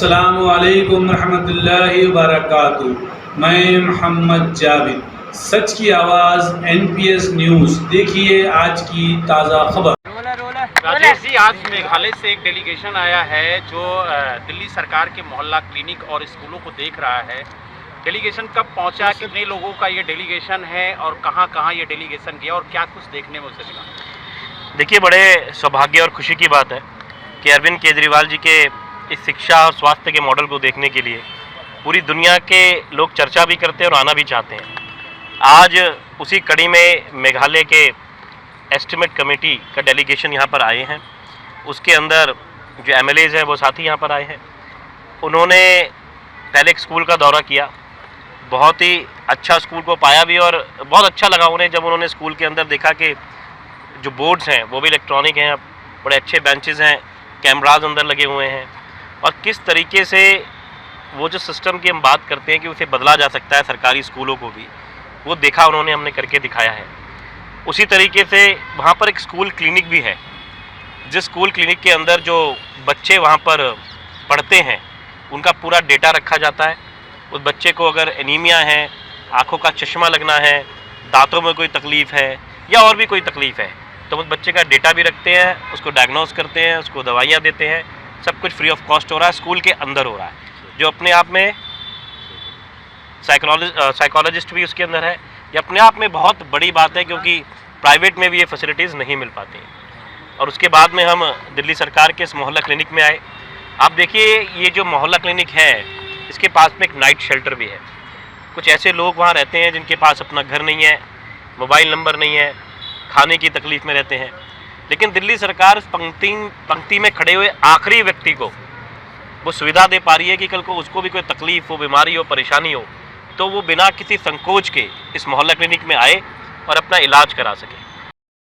अस्सलामुअलैकुम रहमतुल्लाहि व बरकातुहू। मैं मोहम्मद जावेद, सच की आवाज़ NPS न्यूज़। देखिए आज की ताज़ा खबर। राजेश जी, आज मेघालय से एक डेलीगेशन आया है जो दिल्ली सरकार के मोहल्ला क्लिनिक और स्कूलों को देख रहा है। डेलीगेशन कब पहुंचा, कितने लोगों का ये डेलीगेशन है और कहां कहां ये डेलीगेशन गया और क्या कुछ देखने में उसे मिला? देखिए, बड़े सौभाग्य और खुशी की बात है कि अरविंद केजरीवाल जी के इस शिक्षा और स्वास्थ्य के मॉडल को देखने के लिए पूरी दुनिया के लोग चर्चा भी करते हैं और आना भी चाहते हैं। आज उसी कड़ी में मेघालय के एस्टिमेट कमेटी का डेलीगेशन यहाँ पर आए हैं। उसके अंदर जो MLAs हैं वो साथी यहाँ पर आए हैं। उन्होंने पहले एक स्कूल का दौरा किया, बहुत ही अच्छा स्कूल को पाया भी और बहुत अच्छा लगा उन्हें जब उन्होंने स्कूल के अंदर देखा कि जो बोर्ड्स हैं वो भी इलेक्ट्रॉनिक हैं, बड़े अच्छे बेंचेस हैं, कैमराज अंदर लगे हुए हैं और किस तरीके से वो जो सिस्टम की हम बात करते हैं कि उसे बदला जा सकता है सरकारी स्कूलों को भी, वो देखा उन्होंने, हमने करके दिखाया है। उसी तरीके से वहाँ पर एक स्कूल क्लिनिक भी है, जिस स्कूल क्लिनिक के अंदर जो बच्चे वहाँ पर पढ़ते हैं उनका पूरा डेटा रखा जाता है। उस बच्चे को अगर एनीमिया है, आँखों का चश्मा लगना है, दांतों में कोई तकलीफ़ है या और भी कोई तकलीफ़ है तो उस बच्चे का डेटा भी रखते हैं, उसको डायग्नोस करते हैं, उसको दवाइयाँ देते हैं। सब कुछ फ्री ऑफ कॉस्ट हो रहा है, स्कूल के अंदर हो रहा है, जो अपने आप में साइकोलॉजिस्ट भी उसके अंदर है। ये अपने आप में बहुत बड़ी बात है क्योंकि प्राइवेट में भी ये फैसिलिटीज़ नहीं मिल पाती हैं। और उसके बाद में हम दिल्ली सरकार के इस मोहल्ला क्लिनिक में आए। आप देखिए, ये जो मोहल्ला क्लिनिक है इसके पास में एक नाइट शेल्टर भी है। कुछ ऐसे लोग वहाँ रहते हैं जिनके पास अपना घर नहीं है, मोबाइल नंबर नहीं है, खाने की तकलीफ़ में रहते हैं, लेकिन दिल्ली सरकार इस पंक्ति में खड़े हुए आखिरी व्यक्ति को वो सुविधा दे पा रही है कि कल को उसको भी कोई तकलीफ़ हो, बीमारी हो, परेशानी हो तो वो बिना किसी संकोच के इस मोहल्ला क्लिनिक में आए और अपना इलाज करा सके।